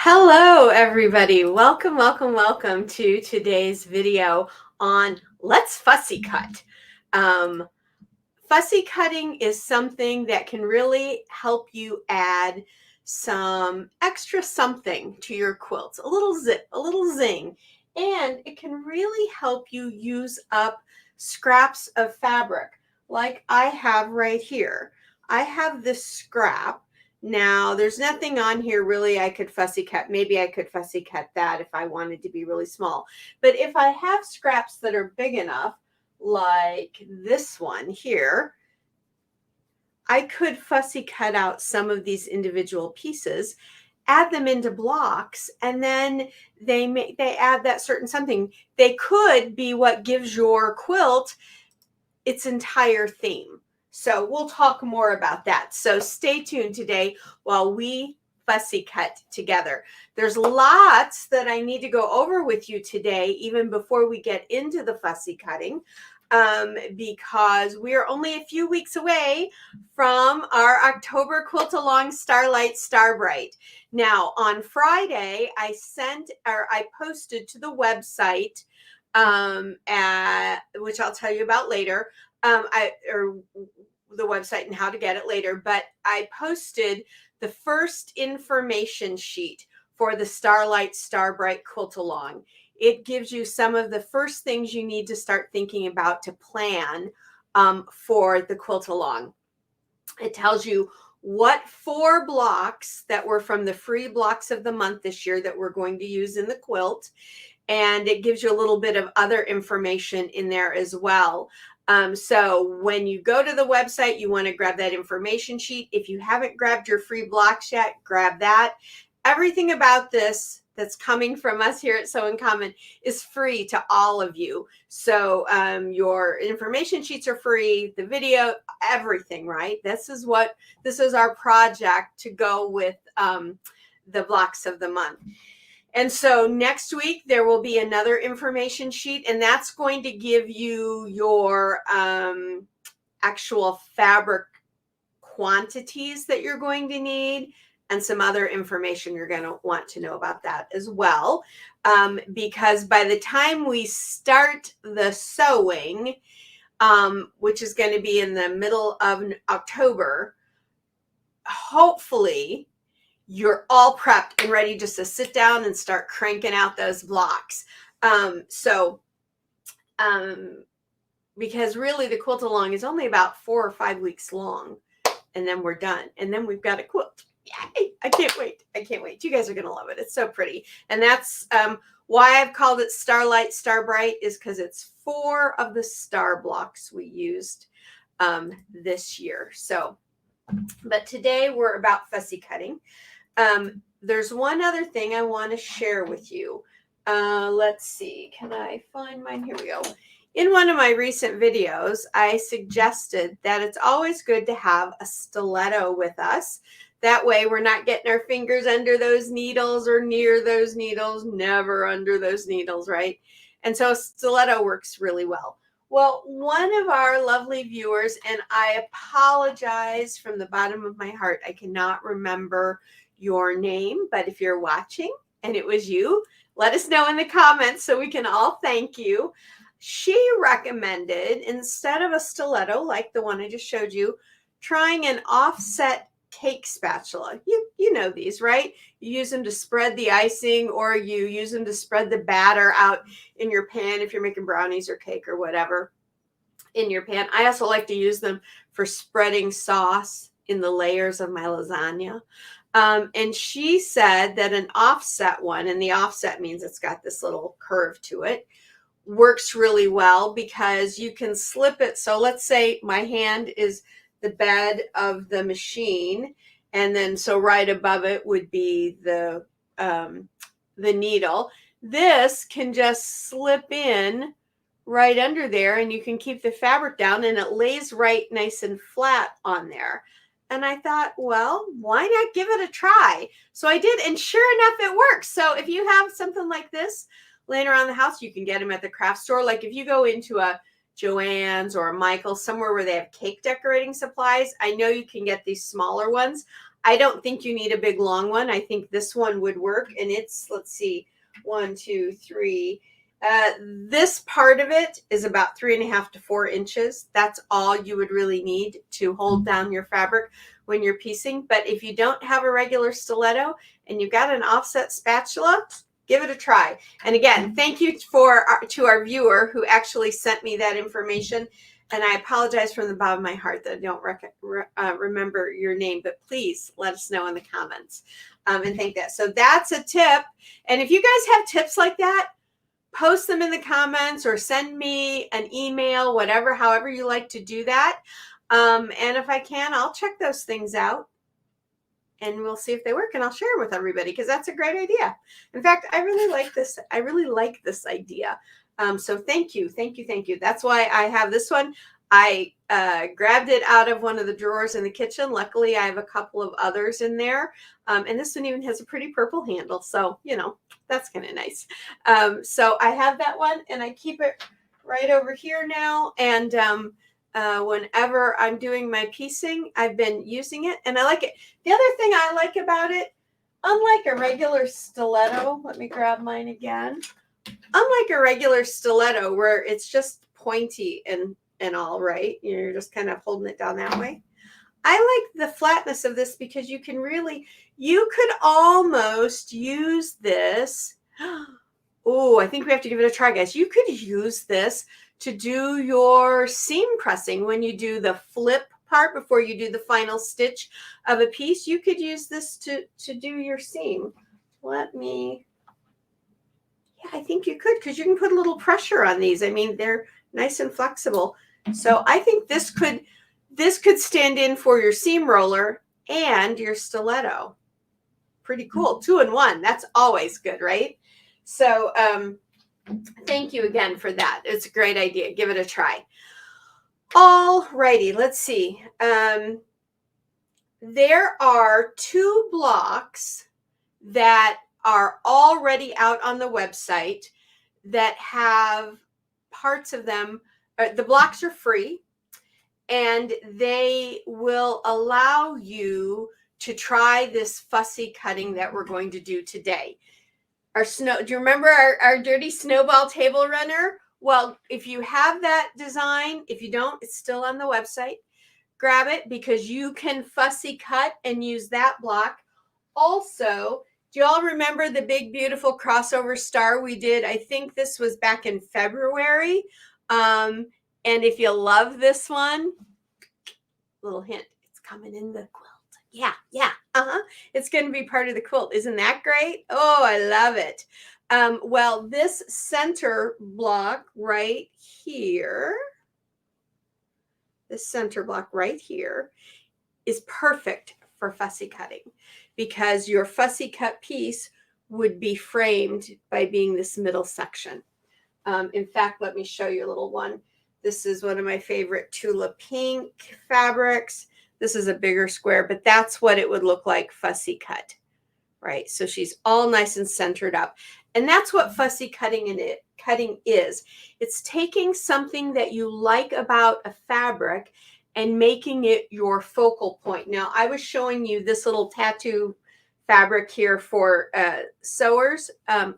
Hello, everybody. Welcome to today's video on Let's Fussy Cut. Um, Fussy cutting is something that can really help you add some extra something to your quilts, a little zip, a little zing, and it can really help you use up scraps of fabric like I have right here. I have this scrap. Now, there's nothing on here really I could fussy cut. Maybe I could fussy cut that if I wanted to be really small. But if I have scraps that are big enough, like this one here, I could fussy cut out some of these individual pieces, add them into blocks, and then they add that certain something. They could be what gives your quilt its entire theme. So we'll talk more about that. So stay tuned today while we fussy cut together. There's lots that I need to go over with you today, even before we get into the fussy cutting, because we are only a few weeks away from our October Quilt Along Starlight Starbright. Now, on Friday, I posted to the website, which I'll tell you about later, or the website and how to get it later, but I posted the first information sheet for the Starlight Starbright Quilt Along. It gives you some of the first things you need to start thinking about to plan for the Quilt Along. It tells you what 4 blocks that were from the free blocks of the month this year that we're going to use in the quilt. And it gives you a little bit of other information in there as well. So when you go to the website, you want to grab that information sheet. If you haven't grabbed your free blocks yet, grab that. Everything about this that's coming from us here at Sew in Common is free to all of you. So your information sheets are free, the video, everything, right? This is our project to go with the blocks of the month. And so next week, there will be another information sheet, and that's going to give you your actual fabric quantities that you're going to need and some other information you're going to want to know about that as well. Because by the time we start the sewing, which is going to be in the middle of October, hopefully you're all prepped and ready just to sit down and start cranking out those blocks. Because really the quilt along is only about 4 or 5 weeks long, and then we're done. And then we've got a quilt. Yay! I can't wait. I can't wait. You guys are going to love it. It's so pretty. And that's why I've called it Starlight Starbright, is because it's 4 of the star blocks we used this year. So, but today we're about fussy cutting. There's one other thing I want to share with you. Let's see. Can I find mine? Here we go. In one of my recent videos, I suggested that it's always good to have a stiletto with us. That way we're not getting our fingers under those needles or near those needles, never under those needles, right? And so a stiletto works really well. Well, one of our lovely viewers, and I apologize from the bottom of my heart, I cannot remember your name, but if you're watching and it was you, let us know in the comments so we can all thank you. She recommended, instead of a stiletto like the one I just showed you, trying an offset cake spatula. You know these, right? You use them to spread the icing, or you use them to spread the batter out in your pan if you're making brownies or cake or whatever in your pan. I also like to use them for spreading sauce in the layers of my lasagna. And she said that an offset one, and the offset means it's got this little curve to it, works really well because you can slip it. So let's say my hand is the bed of the machine, and then so right above it would be the needle. This can just slip in right under there, and you can keep the fabric down, and it lays right nice and flat on there. And I thought, well, why not give it a try? So I did, and sure enough, it works. So if you have something like this laying around the house, you can get them at the craft store. Like if you go into a Joann's or a Michael's, somewhere where they have cake decorating supplies, I know you can get these smaller ones. I don't think you need a big long one. I think this one would work. And it's, let's see, 1, 2, 3. This part of it is about 3.5 to 4 inches. That's all you would really need to hold down your fabric when you're piecing. But if you don't have a regular stiletto and you've got an offset spatula, give it a try. And again, thank you to our viewer who actually sent me that information. And I apologize from the bottom of my heart that I don't remember your name, but please let us know in the comments. And thank that. So that's a tip. And if you guys have tips like that, post them in the comments or send me an email, whatever, however you like to do that. And if I can, I'll check those things out and we'll see if they work, and I'll share them with everybody because that's a great idea. In fact, I really like this. I really like this idea. So thank you. That's why I have this one. I grabbed it out of one of the drawers in the kitchen. Luckily, I have a couple of others in there. And this one even has a pretty purple handle. So, you know, that's kind of nice. So I have that one and I keep it right over here now. And whenever I'm doing my piecing, I've been using it and I like it. The other thing I like about it, unlike a regular stiletto, let me grab mine again. Unlike a regular stiletto where it's just pointy and all, right? You're just kind of holding it down that way. I like the flatness of this because you could almost use this. Oh, I think we have to give it a try, guys. You could use this to do your seam pressing when you do the flip part before you do the final stitch of a piece. You could use this to do your seam. Yeah, I think you could because you can put a little pressure on these. I mean, they're nice and flexible. So I think this could stand in for your seam roller and your stiletto. Pretty cool. 2 in 1. That's always good, right? So thank you again for that. It's a great idea. Give it a try. All righty. Let's see. There are 2 blocks that are already out on the website that have parts of them. The blocks are free and they will allow you to try this fussy cutting that we're going to do today. Do you remember our dirty snowball table runner? Well, if you have that design, if you don't, it's still on the website. Grab it because you can fussy cut and use that block. Also, do you all remember the big, beautiful crossover star we did? I think this was back in February. And if you love this one, little hint, it's coming in the quilt. Yeah. It's going to be part of the quilt. Isn't that great? Oh, I love it. Well, this center block right here, is perfect for fussy cutting because your fussy cut piece would be framed by being this middle section. In fact, let me show you a little one. This is one of my favorite Tula pink fabrics. This is a bigger square, but that's what it would look like fussy cut, right? So she's all nice and centered up. And that's what fussy cutting is. It's taking something that you like about a fabric and making it your focal point. Now, I was showing you this little tattoo fabric here for sewers. I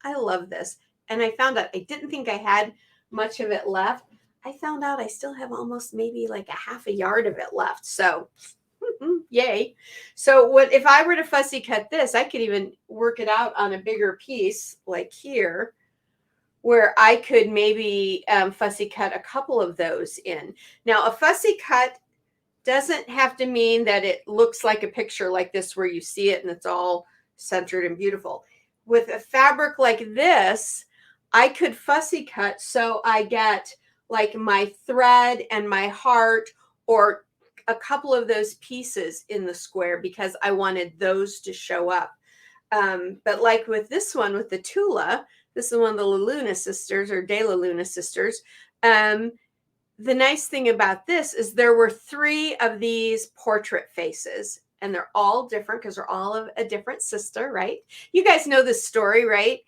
love this. And I found out I didn't think I had much of it left. I found out I still have almost maybe like a half a yard of it left. So yay. So if I were to fussy cut this, I could even work it out on a bigger piece like here, where I could maybe fussy cut a couple of those in. Now, a fussy cut doesn't have to mean that it looks like a picture like this where you see it and it's all centered and beautiful. With a fabric like this, I could fussy cut so I get like my thread and my heart or a couple of those pieces in the square because I wanted those to show up. But like with this one, with the Tula, this is one of the La Luna sisters or De La Luna sisters. The nice thing about this is there were 3 of these portrait faces and they're all different because they're all of a different sister, right? You guys know this story, right?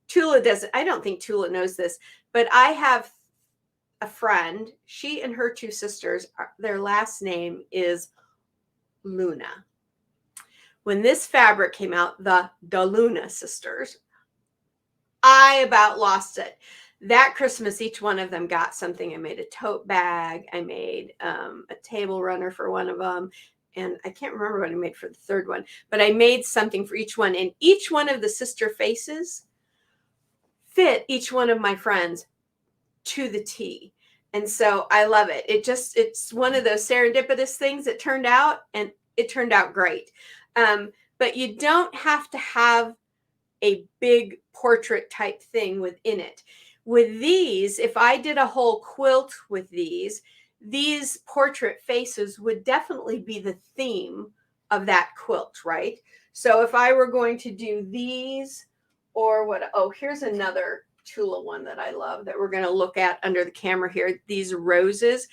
Tula doesn't, I don't think Tula knows this, but I have a friend, she and her 2 sisters, their last name is Luna. when this fabric came out, the DeLuna sisters, I about lost it. That Christmas, each one of them got something. I made a tote bag. I made a table runner for one of them. And I can't remember what I made for the third one, but I made something for each one. And each one of the sister faces fit each one of my friends to the T. And so I love it. It's one of those serendipitous things that turned out, and it turned out great. But you don't have to have a big portrait type thing within it. With these, if I did a whole quilt with these portrait faces would definitely be the theme of that quilt, right? So if I were going to do these, or what, oh, here's another Tula one that I love that we're going to look at under the camera here, these roses.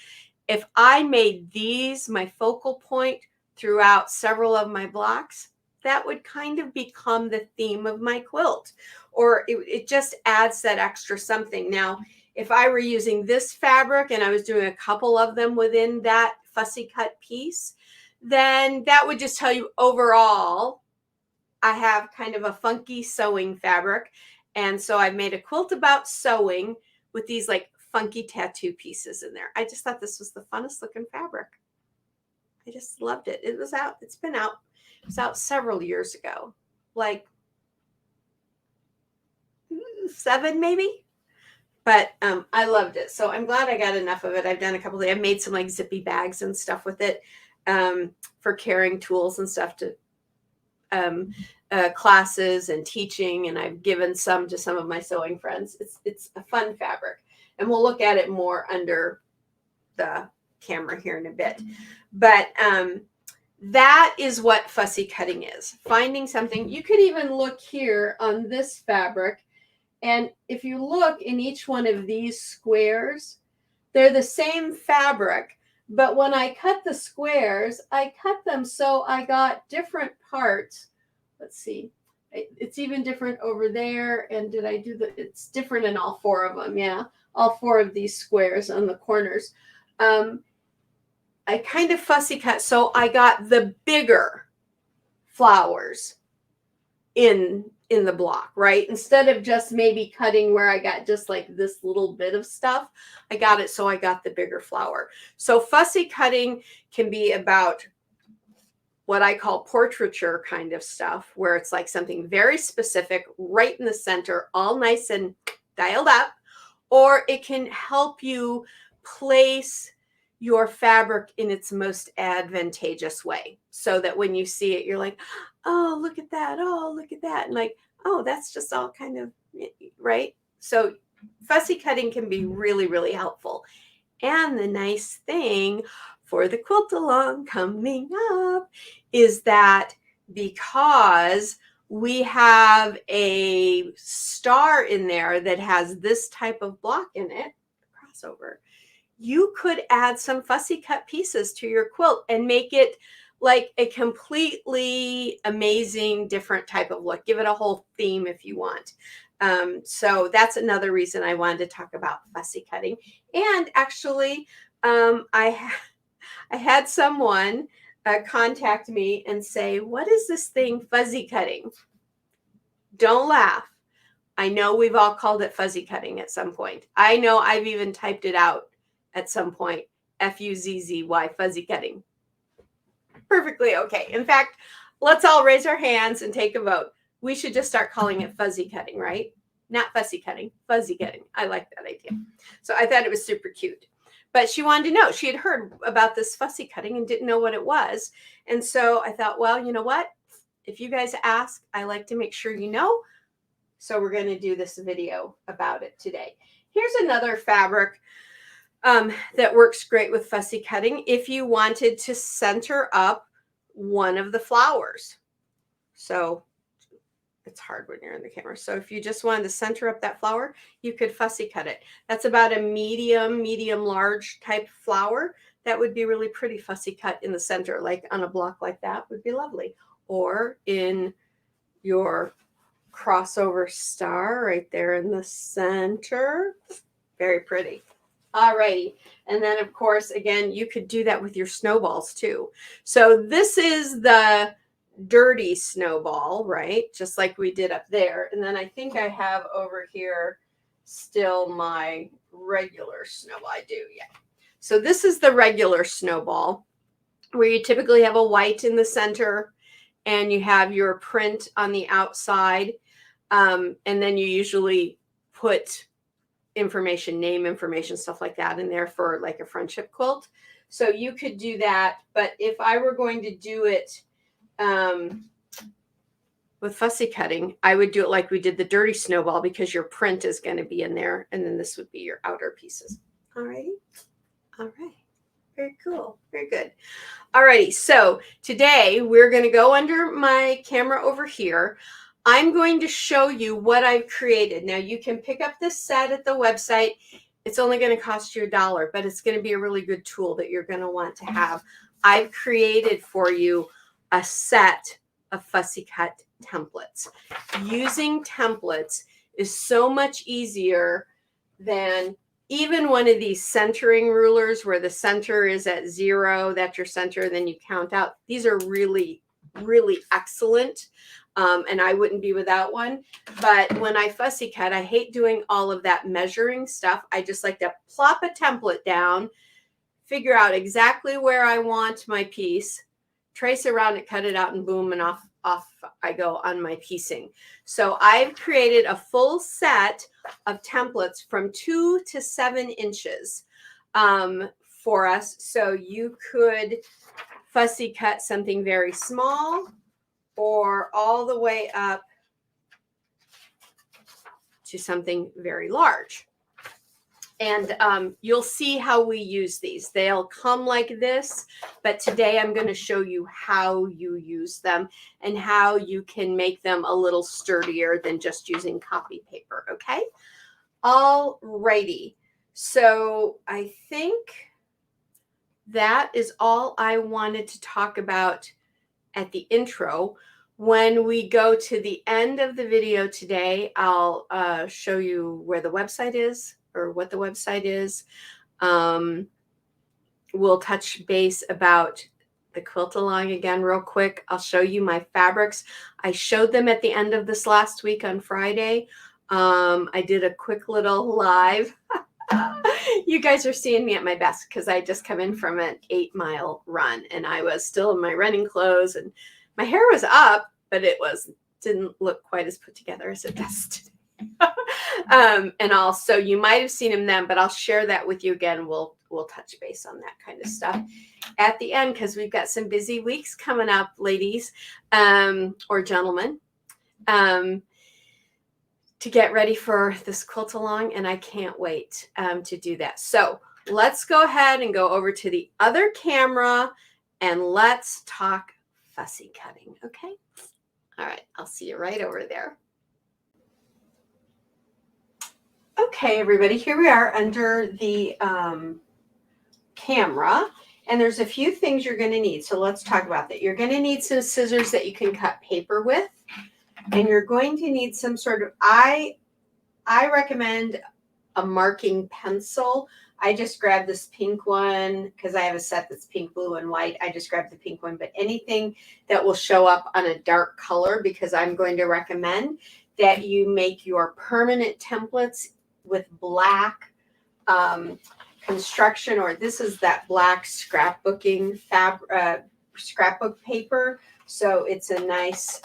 If I made these my focal point throughout several of my blocks, that would kind of become the theme of my quilt, or it just adds that extra something. Now, if I were using this fabric and I was doing a couple of them within that fussy cut piece, then that would just tell you overall, I have kind of a funky sewing fabric. And so I've made a quilt about sewing with these like funky tattoo pieces in there. I just thought this was the funnest looking fabric. I just loved it. It was out. It's been out. It was out several years ago, like 7 maybe. But I loved it. So I'm glad I got enough of it. I've done a couple of, I've made some like zippy bags and stuff with it for carrying tools and stuff to classes and teaching. And I've given some to some of my sewing friends. It's a fun fabric. And we'll look at it more under the camera here in a bit. But that is what fussy cutting is. Finding something. You could even look here on this fabric. And if you look in each one of these squares, they're the same fabric. But when I cut the squares, I cut them so I got different parts. Let's see. It's even different over there. And did I do the, it's different in all 4 of them. Yeah. All 4 of these squares on the corners. I kind of fussy cut. So I got the bigger flowers in the block, right? Instead of just maybe cutting where I got just like this little bit of stuff, I got it so I got the bigger flower. So fussy cutting can be about what I call portraiture kind of stuff, where it's like something very specific right in the center, all nice and dialed up, or it can help you place your fabric in its most advantageous way, so that when you see it, you're like, oh, look at that. Oh, look at that. And like, oh, that's just all kind of right. So fussy cutting can be really, really helpful. And the nice thing for the quilt along coming up is that because we have a star in there that has this type of block in it, crossover, you could add some fussy cut pieces to your quilt and make it like a completely amazing different type of look. Give it a whole theme if you want. So that's another reason I wanted to talk about fussy cutting. And actually, I had someone contact me and say, what is this thing fuzzy cutting? Don't laugh. I know we've all called it fuzzy cutting at some point. I know I've even typed it out at some point, F-U-Z-Z-Y, fuzzy cutting. Perfectly okay. In fact, let's all raise our hands and take a vote. We should just start calling it fuzzy cutting, right? Not fussy cutting, fuzzy cutting. I like that idea. So I thought it was super cute. But she wanted to know. She had heard about this fussy cutting and didn't know what it was. And so I thought, well, you know what? If you guys ask, I like to make sure you know. So we're going to do this video about it today. Here's another fabric that works great with fussy cutting if you wanted to center up one of the flowers. So it's hard when you're in the camera. So if you just wanted to center up that flower, you could fussy cut it. That's about a medium large type flower. That would be really pretty fussy cut in the center, like on a block like that would be lovely. Or in your crossover star right there in the center. Very pretty. Alrighty. And then of course, again, you could do that with your snowballs too. So this is the dirty snowball, right? Just like we did up there. And then I think I have over here still my regular snowball. I do, yeah. So this is the regular snowball, where you typically have a white in the center and you have your print on the outside. And then you usually put information, name information, stuff like that in there for like a friendship quilt. So you could do that. But if I were going to do it with fussy cutting, I would do it like we did the dirty snowball, because your print is going to be in there. And then this would be your outer pieces. All righty. All right. Very cool. Very good. All righty. So today we're going to go under my camera over here. I'm going to show you what I've created. Now you can pick up this set at the website. It's only going to cost you $1, but it's going to be a really good tool that you're going to want to have. I've created for you a set of fussy cut templates. Using templates is so much easier than even one of these centering rulers where the center is at 0, that's your center, then you count out. These are really, really excellent. And I wouldn't be without one. But when I fussy cut, I hate doing all of that measuring stuff. I just like to plop a template down, figure out exactly where I want my piece, trace around it, cut it out, and boom, and off I go on my piecing. So I've created a full set of templates from 2 to 7 inches for us. So you could fussy cut something very small or all the way up to something very large. And you'll see how we use these. They'll come like this, but today I'm going to show you how you use them and how you can make them a little sturdier than just using copy paper, okay? All righty. So I think that is all I wanted to talk about at the intro. When we go to the end of the video today, I'll show you where the website is, or what the website is. We'll touch base about the quilt along again real quick. I'll show you my fabrics. I showed them at the end of this last week on Friday. I did a quick little live. You guys are seeing me at my best because I just come in from an 8-mile run and I was still in my running clothes and my hair was up, but it didn't look quite as put together as it does today. And also you might have seen him then, but I'll share that with you again. We'll touch base on that kind of stuff at the end, because we've got some busy weeks coming up, ladies, or gentlemen, to get ready for this quilt along, and I can't wait to do that. So let's go ahead and go over to the other camera and let's talk fussy cutting, okay? All right, I'll see you right over there. Okay, everybody, here we are under the camera, and there's a few things you're going to need. So let's talk about that. You're going to need some scissors that you can cut paper with, and you're going to need some sort of, I recommend a marking pencil. I just grabbed this pink one because I have a set that's pink, blue, and white. I just grabbed the pink one, but anything that will show up on a dark color, because I'm going to recommend that you make your permanent templates with black construction, or this is that black scrapbooking scrapbook paper. So it's a nice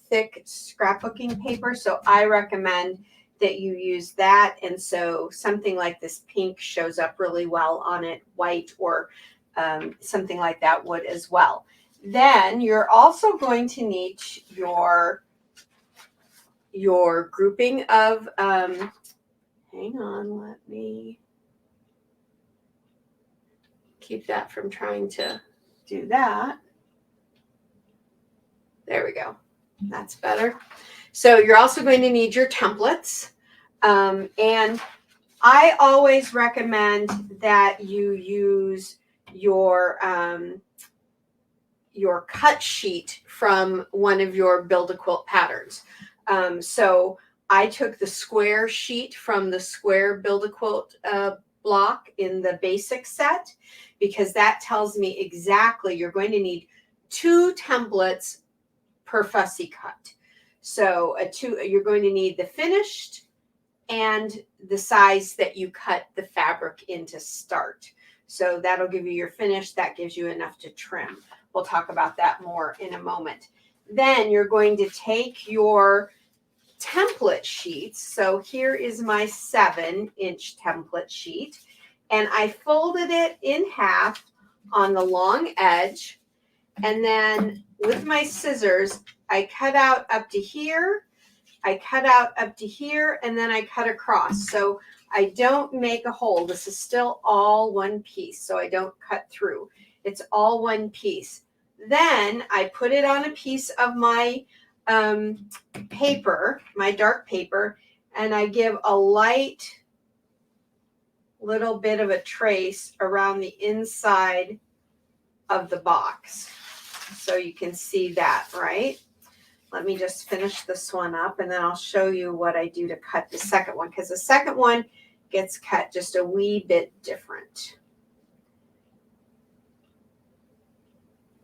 thick scrapbooking paper. So I recommend that you use that. And so something like this pink shows up really well on it, white or something like that would as well. Then you're also going to need your grouping of, hang on, let me keep that from trying to do that. There we go. That's better. So you're also going to need your templates. And I always recommend that you use your cut sheet from one of your Build-A-Quilt patterns. So I took the square sheet from the square Build-A-Quilt block in the basic set, because that tells me exactly you're going to need 2 templates per fussy cut. So you're going to need the finished and the size that you cut the fabric in to start. So that'll give you your finish. That gives you enough to trim. We'll talk about that more in a moment. Then you're going to take your template sheets. So here is my 7-inch template sheet. And I folded it in half on the long edge. And then with my scissors, I cut out up to here. I cut out up to here, and then I cut across. So I don't make a hole. This is still all one piece, so I don't cut through. It's all one piece. Then I put it on a piece of my paper, my dark paper, and I give a light little bit of a trace around the inside of the box. So you can see that, right? Let me just finish this one up, and then I'll show you what I do to cut the second one, because the second one gets cut just a wee bit different.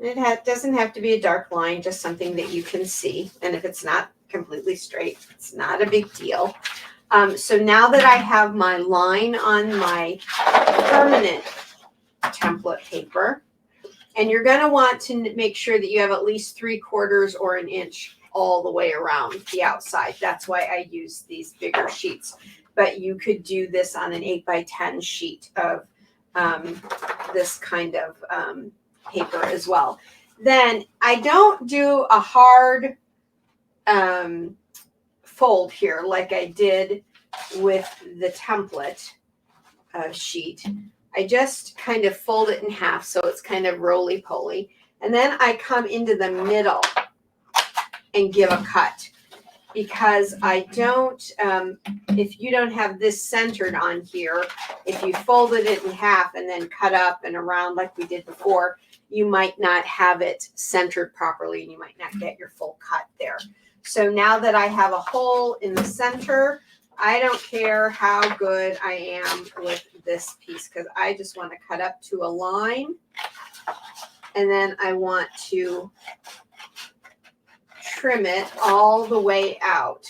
It doesn't have to be a dark line, just something that you can see. And if it's not completely straight, it's not a big deal. So now that I have my line on my permanent template paper, and you're going to want to make sure that you have at least 3/4 or an inch all the way around the outside. That's why I use these bigger sheets. But you could do this on an 8x10 sheet of this kind of paper as well. Then I don't do a hard fold here like I did with the template sheet. I just kind of fold it in half so it's kind of roly-poly. And then I come into the middle and give a cut, because I don't, if you don't have this centered on here, if you folded it in half and then cut up and around like we did before, you might not have it centered properly and you might not get your full cut there. So now that I have a hole in the center, I don't care how good I am with this piece, because I just want to cut up to a line, and then I want to trim it all the way out.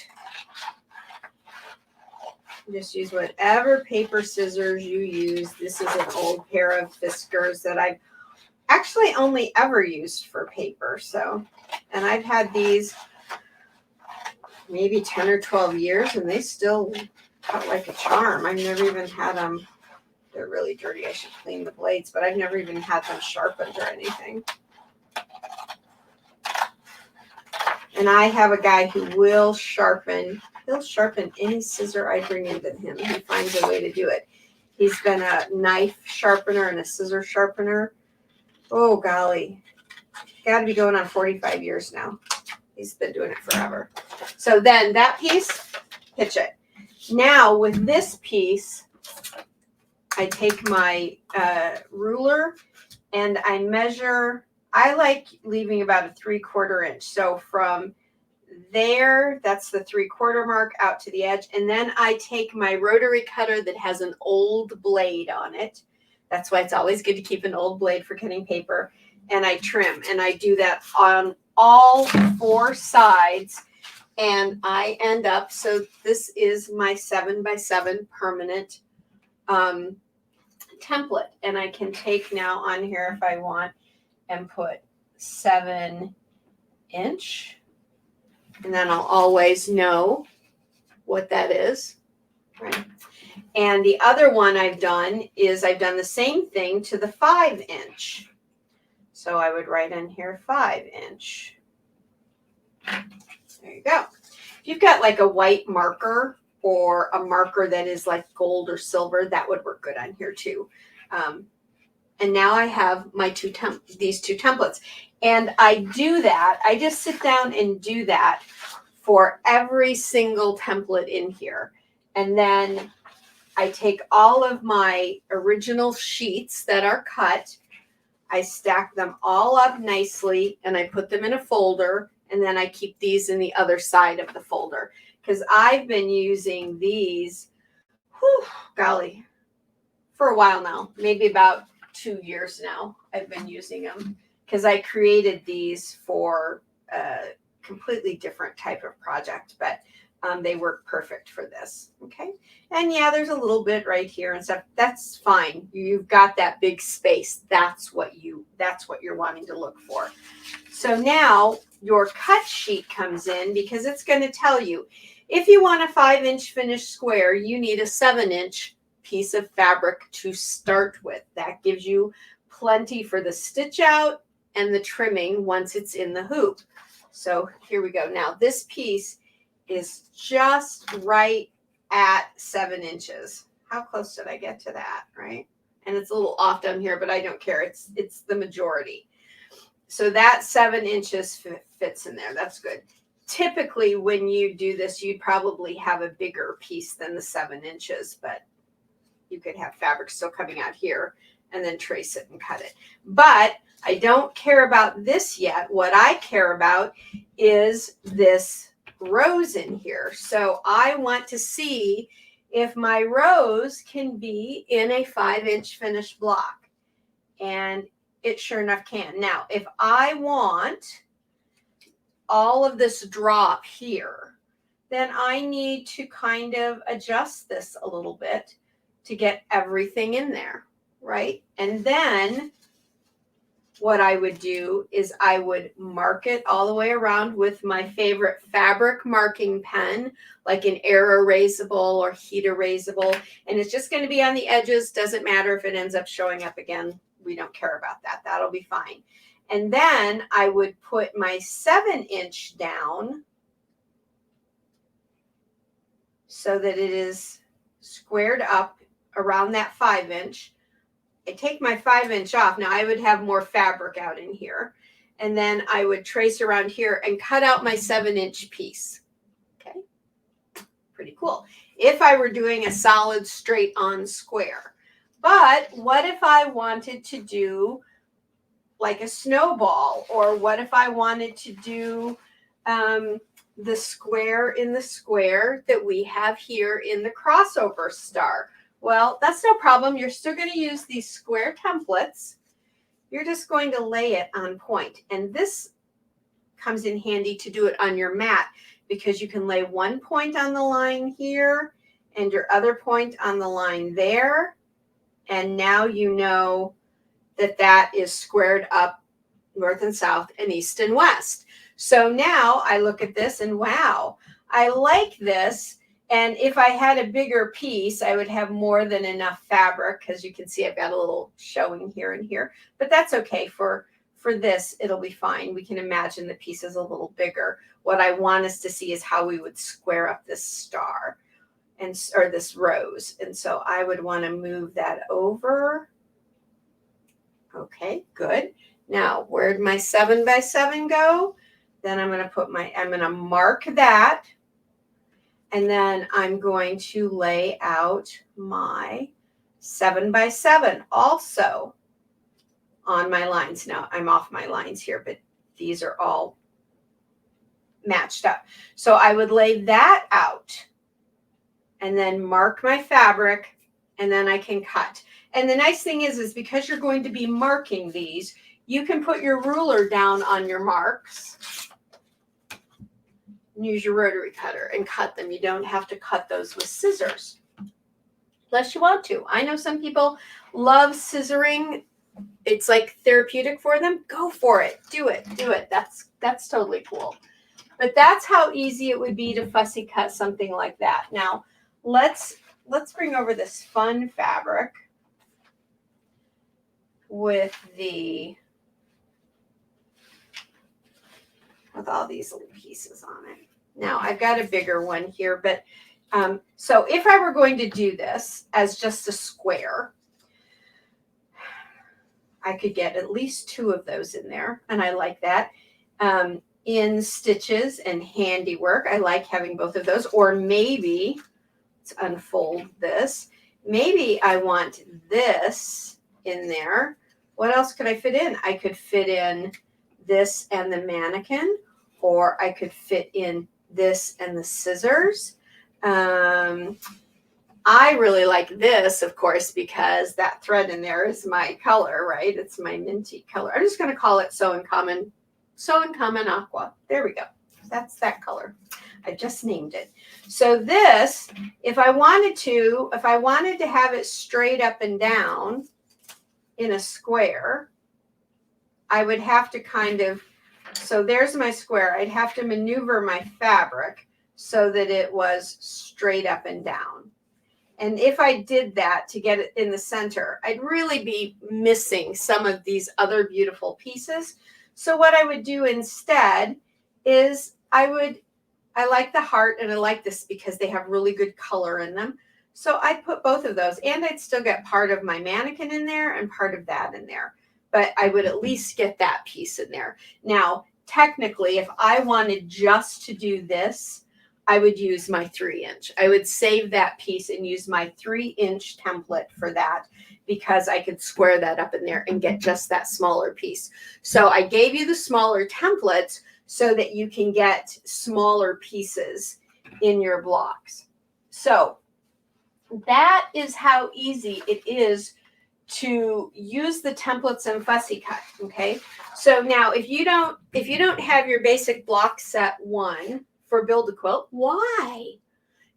Just use whatever paper scissors you use. This is an old pair of Fiskars that I've actually only ever used for paper. So, and I've had these maybe 10 or 12 years, and they still cut like a charm. I've never even had them. They're really dirty. I should clean the blades, but I've never even had them sharpened or anything. And I have a guy who will sharpen. He'll sharpen any scissor I bring into him. He finds a way to do it. He's been a knife sharpener and a scissor sharpener. Oh, golly. Got to be going on 45 years now. He's been doing it forever. So then that piece, pitch it. Now with this piece, I take my ruler and I measure. I like leaving about a 3/4 inch. So from there, that's the 3/4 mark out to the edge. And then I take my rotary cutter that has an old blade on it. That's why it's always good to keep an old blade for cutting paper. And I trim, and I do that on all 4 sides. And I end up, so this is my 7x7 permanent template. And I can take now on here if I want and put 7-inch. And then I'll always know what that is. Right. And the other one I've done is I've done the same thing to the 5-inch. So I would write in here 5-inch. There you go. If you've got like a white marker or a marker that is like gold or silver, that would work good on here too. And now I have my these two templates. And I do that. I just sit down and do that for every single template in here. And then I take all of my original sheets that are cut, I stack them all up nicely, and I put them in a folder, and then I keep these in the other side of the folder. Because I've been using these, golly, for a while now, maybe about 2 years now I've been using them, because I created these for completely different type of project, but they work perfect for this. Okay. And yeah, there's a little bit right here and stuff. That's fine. You've got that big space. That's what you're wanting to look for. So now your cut sheet comes in, because it's going to tell you if you want a 5-inch finished square, you need a 7-inch piece of fabric to start with. That gives you plenty for the stitch out and the trimming once it's in the hoop. So here we go. Now this piece is just right at 7 inches. How close did I get to that, right? And it's a little off down here, but I don't care. It's the majority. So that 7 inches fits in there. That's good. Typically, when you do this, you'd probably have a bigger piece than the 7 inches, but you could have fabric still coming out here and then trace it and cut it. But I don't care about this yet. What I care about is this rose in here. So I want to see if my rose can be in a 5-inch finished block. And it sure enough can. Now, if I want all of this drop here, then I need to kind of adjust this a little bit to get everything in there, right? And then what I would do is I would mark it all the way around with my favorite fabric marking pen, like an air erasable or heat erasable. And it's just going to be on the edges. Doesn't matter if it ends up showing up again. We don't care about that. That'll be fine. And then I would put my 7-inch down so that it is squared up around that 5-inch. I take my 5-inch off. Now I would have more fabric out in here. And then I would trace around here and cut out my 7-inch piece. Okay. Pretty cool. If I were doing a solid straight on square. But what if I wanted to do like a snowball, or what if I wanted to do the square in the square that we have here in the crossover star? Well, that's no problem. You're still going to use these square templates. You're just going to lay it on point. And this comes in handy to do it on your mat, because you can lay one point on the line here and your other point on the line there. And now you know that that is squared up north and south and east and west. So now I look at this and wow, I like this. And if I had a bigger piece, I would have more than enough fabric, because you can see I've got a little showing here and here, but that's okay. For this, it'll be fine. We can imagine the piece is a little bigger. What I want us to see is how we would square up this star or this rose. And so I would want to move that over. Okay, good. Now, where'd my 7x7 go? Then I'm going to mark that. And then I'm going to lay out my 7x7 also on my lines. Now, I'm off my lines here, but these are all matched up. So I would lay that out and then mark my fabric, and then I can cut. And the nice thing is because you're going to be marking these, you can put your ruler down on your marks, use your rotary cutter and cut them. You don't have to cut those with scissors unless you want to. I know some people love scissoring. It's like therapeutic for them. Go for it. Do it. Do it. That's totally cool. But that's how easy it would be to fussy cut something like that. Now, let's bring over this fun fabric with all these little pieces on it. Now I've got a bigger one here, but so if I were going to do this as just a square, I could get at least 2 of those in there, and I like that. In stitches and handiwork, I like having both of those. Or maybe, let's unfold this. Maybe I want this in there. What else could I fit in? I could fit in this and the mannequin, or I could fit in this and the scissors. I really like this, of course, because that thread in there is my color, right? It's my minty color. I'm just going to call it Sew in Common Aqua. There we go. That's that color. I just named it. So this, if I wanted to have it straight up and down in a square, I would have to kind of, so there's my square. I'd have to maneuver my fabric so that it was straight up and down. And if I did that to get it in the center, I'd really be missing some of these other beautiful pieces. So what I would do instead is I like the heart and I like this because they have really good color in them. So I'd put both of those, and I'd still get part of my mannequin in there and part of that in there. But I would at least get that piece in there. Now, technically, if I wanted just to do this, I would use my 3-inch. I would save that piece and use my 3-inch template for that, because I could square that up in there and get just that smaller piece. So I gave you the smaller templates so that you can get smaller pieces in your blocks. So that is how easy it is to use the templates in Fussy Cut. Okay. So now if you don't have your basic block set 1 for Build a Quilt, why?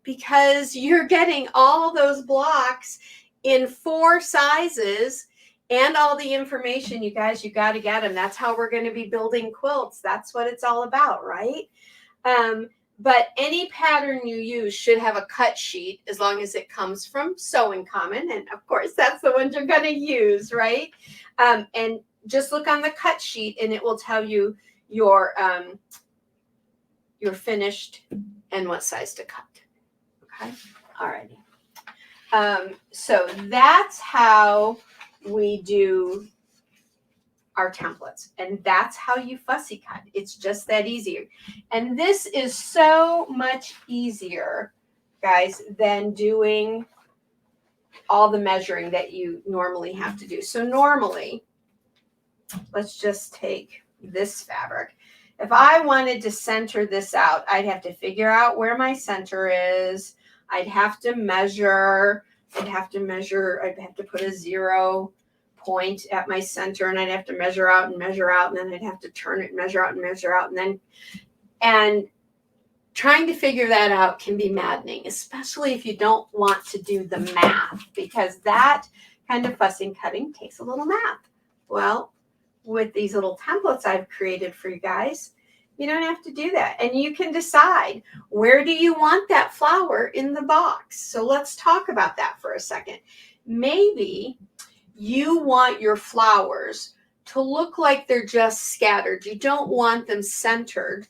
Because you're getting all those blocks in 4 sizes and all the information. You guys, you got to get them. That's how we're going to be building quilts. That's what it's all about, right? But any pattern you use should have a cut sheet, as long as it comes from Sewing Common. And of course, that's the ones you're going to use, right? And just look on the cut sheet and it will tell you your finished and what size to cut. Okay. Alrighty. So that's how we do our templates, and that's how you Fussy Cut. It's just that easier. And this is so much easier, guys, than doing all the measuring that you normally have to do. So normally, let's just take this fabric. If I wanted to center this out, I'd have to figure out where my center is. I'd have to measure. I'd have to put a 0 point at my center, and I'd have to measure out, and then I'd have to turn it and measure out, and trying to figure that out can be maddening, especially if you don't want to do the math, because that kind of fussing cutting takes a little math. Well, with these little templates I've created for you guys, you don't have to do that, and you can decide where do you want that flower in the box. So let's talk about that for a second. Maybe you want your flowers to look like they're just scattered. You don't want them centered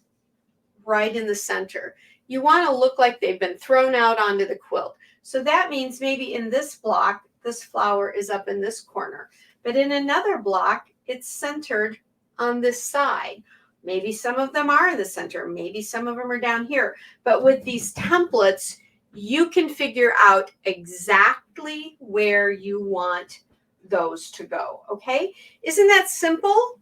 right in the center. You want to look like they've been thrown out onto the quilt. So that means maybe in this block, this flower is up in this corner, but in another block, it's centered on this side. Maybe some of them are in the center. Maybe some of them are down here. But with these templates, you can figure out exactly where you want those to go. Okay, isn't that simple?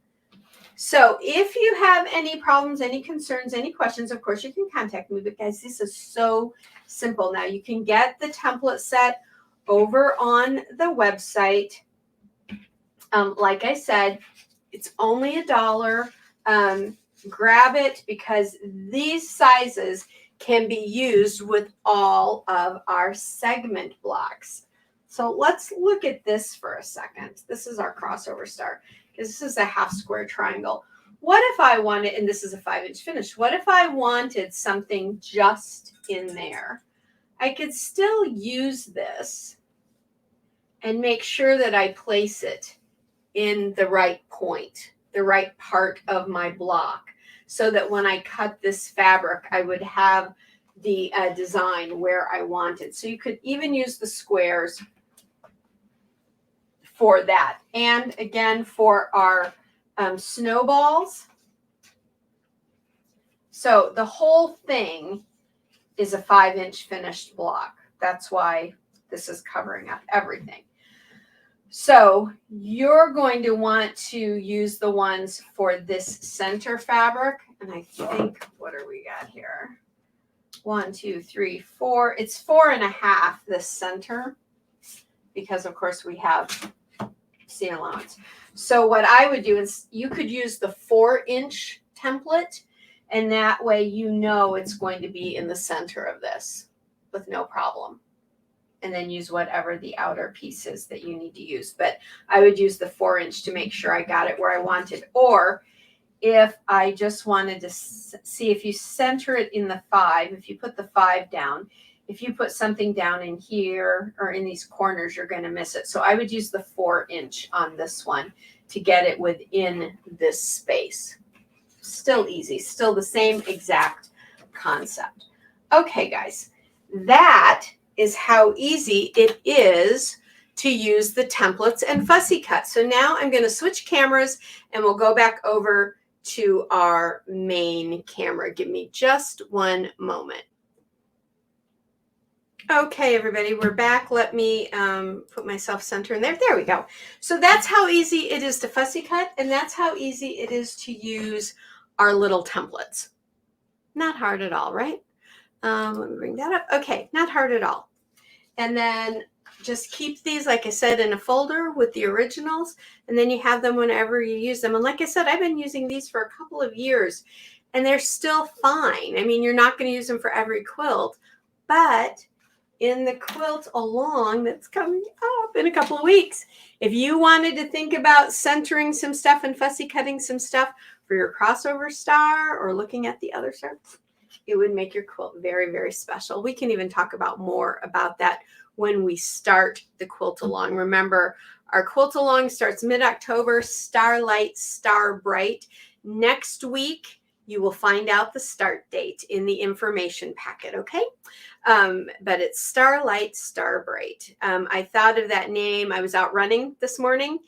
So if you have any problems, any concerns, any questions, of course you can contact me. But guys, this is so simple. Now you can get the template set over on the website. Like I said, it's only $1. Grab it, because these sizes can be used with all of our segment blocks. So let's look at this for a second. This is our crossover star, because this is a half square triangle. What if I wanted, and this is a 5-inch finish, what if I wanted something just in there? I could still use this and make sure that I place it in the right point, the right part of my block, so that when I cut this fabric, I would have the design where I want it. So you could even use the squares for that. And again, for our snowballs. So the whole thing is a 5-inch finished block. That's why this is covering up everything. So you're going to want to use the ones for this center fabric. And I think, what do we got here? 1, 2, 3, 4. It's 4.5, this center, because of course we have seam allowance. So what I would do is you could use the 4-inch template, And that way you know it's going to be in the center of this with no problem. And then use whatever the outer piece is that you need to use. But I would use the 4-inch to make sure I got it where I wanted. Or if I just wanted to see if you center it in the 5, if you put the 5 down, if you put something down in here or in these corners, you're going to miss it. So I would use the 4-inch on this one to get it within this space. Still easy, still the same exact concept. Okay, guys, that is how easy it is to use the templates and Fussy Cut. So now I'm going to switch cameras and we'll go back over to our main camera. Give me just one moment. Okay, everybody, we're back. Let me put myself center in there. There we go. So that's how easy it is to Fussy Cut, and that's how easy it is to use our little templates. Not hard at all, right? Let me bring that up. Okay, not hard at all. And then just keep these, like I said, in a folder with the originals, and then you have them whenever you use them. And like I said, I've been using these for a couple of years, and they're still fine. I mean, you're not going to use them for every quilt, but in the quilt along that's coming up in a couple of weeks, if you wanted to think about centering some stuff and fussy cutting some stuff for your crossover star or looking at the other star, it would make your quilt very, very special. We can even talk about more about that when we start the quilt along. Remember, our quilt along starts mid-October, Starlight, Star Bright. Next week, you will find out the start date in the information packet, okay? But it's Starlight, Star Bright. I thought of that name. I was out running this morning,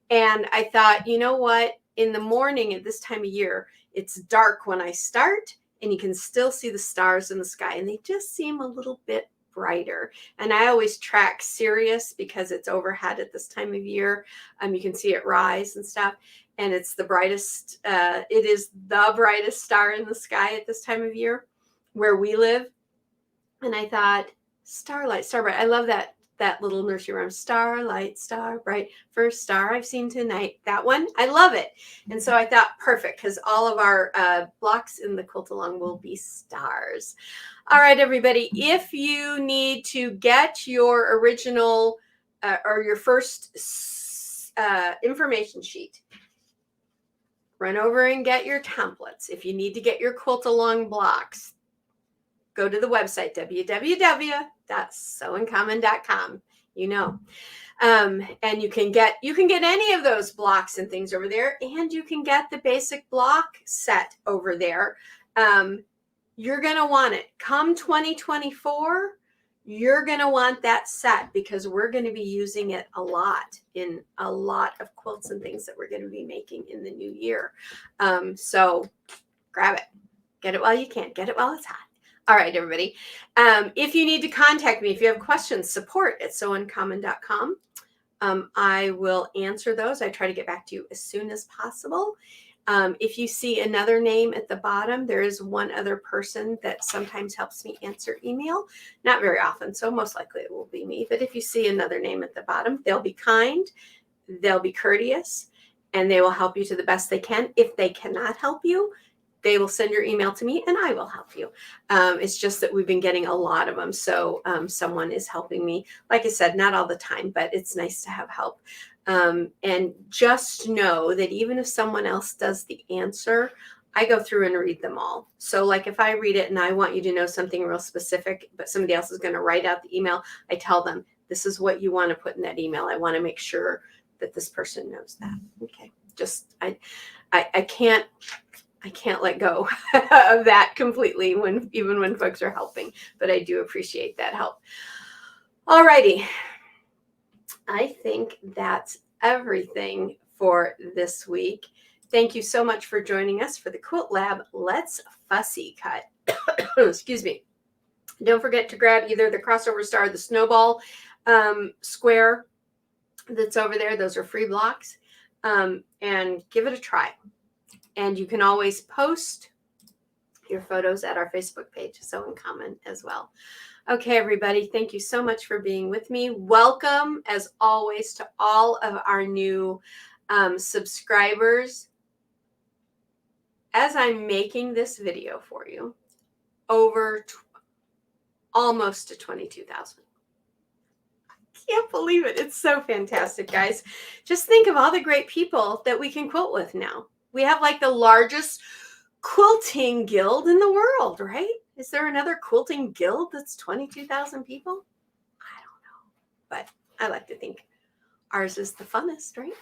and I thought, you know what? In the morning at this time of year, it's dark when I start, and you can still see the stars in the sky, and they just seem a little bit brighter. And I always track Sirius because it's overhead at this time of year. You can see it rise and stuff. And it's the brightest, it is the brightest star in the sky at this time of year where we live. And I thought, Starlight, Star Bright. I love that little nursery rhyme. Starlight, Star Bright, first star I've seen tonight. That one, I love it. And so I thought, perfect, because all of our blocks in the quilt along will be stars. All right, everybody, if you need to get your original or your first information sheet, run over and get your templates. If you need to get your quilt along blocks, go to the website, www.sewincommon.com, you know. And you can get any of those blocks and things over there, and you can get the basic block set over there. You're going to want it. Come 2024, you're going to want that set because we're going to be using it a lot in a lot of quilts and things that we're going to be making in the new year. So grab it. Get it while you can. Get it while it's hot. All right, everybody. If you need to contact me, if you have questions, support@sewincommon.com. I will answer those. I try to get back to you as soon as possible. If you see another name at the bottom, there is one other person that sometimes helps me answer email. Not very often, so most likely it will be me. But if you see another name at the bottom, they'll be kind, they'll be courteous, and they will help you to the best they can. If they cannot help you, they will send your email to me and I will help you. It's just that we've been getting a lot of them. So someone is helping me. Like I said, not all the time, but it's nice to have help. And just know that even if someone else does the answer, I go through and read them all. So like if I read it and I want you to know something real specific, but somebody else is going to write out the email, I tell them, this is what you want to put in that email. I want to make sure that this person knows that. Okay. Just, I can't let go of that completely even when folks are helping, but I do appreciate that help. All righty. I think that's everything for this week. Thank you so much for joining us for the Quilt Lab Let's Fussy Cut. Excuse me. Don't forget to grab either the crossover star, the snowball square that's over there. Those are free blocks. And give it a try. And you can always post your photos at our Facebook page, Sew in Common as well. Okay, everybody, thank you so much for being with me. Welcome, as always, to all of our new subscribers. as I'm making this video for you, over almost to 22,000. Can't believe it. It's so fantastic, guys. Just think of all the great people that we can quilt with now. We have like the largest quilting guild in the world, right? Is there another quilting guild that's 22,000 people? I don't know, but I like to think ours is the funnest, right?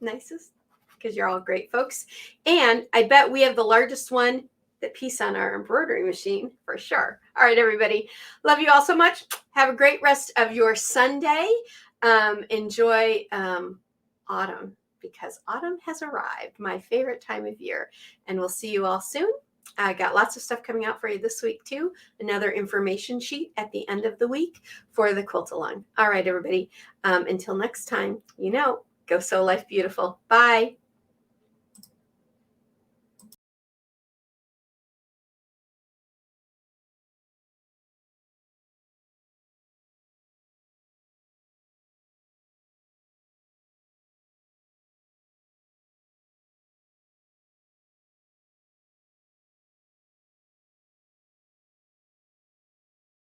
Nicest, because you're all great folks. And I bet we have the largest one that piece on our embroidery machine for sure. All right, everybody. Love you all so much. Have a great rest of your Sunday. Enjoy autumn, because autumn has arrived, my favorite time of year. And we'll see you all soon. I got lots of stuff coming out for you this week too. Another information sheet at the end of the week for the quilt along. All right, everybody. Until next time, go sew life beautiful. Bye.